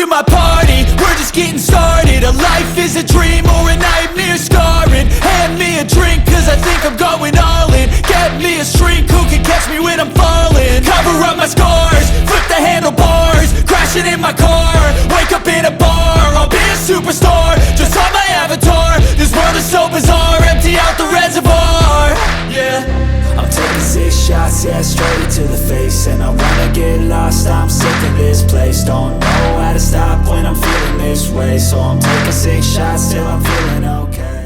my party, we're just getting started. A life is a dream or a nightmare scarring. Hand me a drink cause I think I'm going all in. Get me a shrink who can catch me when I'm falling. Cover up my scars, flip the handlebars, crashing in my car, wake up in a bar. I'll be a superstar, just on my avatar. This world is so bizarre, empty out the reservoir. Yeah, I'm taking 6 shots, yeah, straight to the face. And I wanna get lost, I'm sick of this place. Don't know how to stop when I'm feeling this way. So I'm taking 6 shots till I'm feeling okay.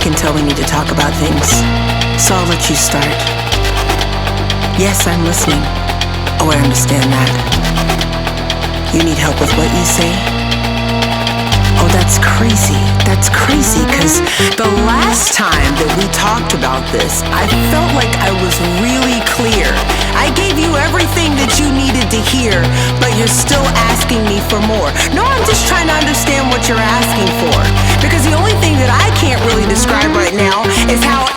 can tell we need to talk about things, so I'll let you start. Yes, I'm listening. Oh, I understand that. You need help with what you say? Oh, that's crazy. That's crazy, because the last time that we talked about this, I felt like I was really clear. I gave you everything that you needed to hear, but you're still asking me for more. No, I'm just trying to understand what you're asking for, because the only thing that I can't really describe right now is how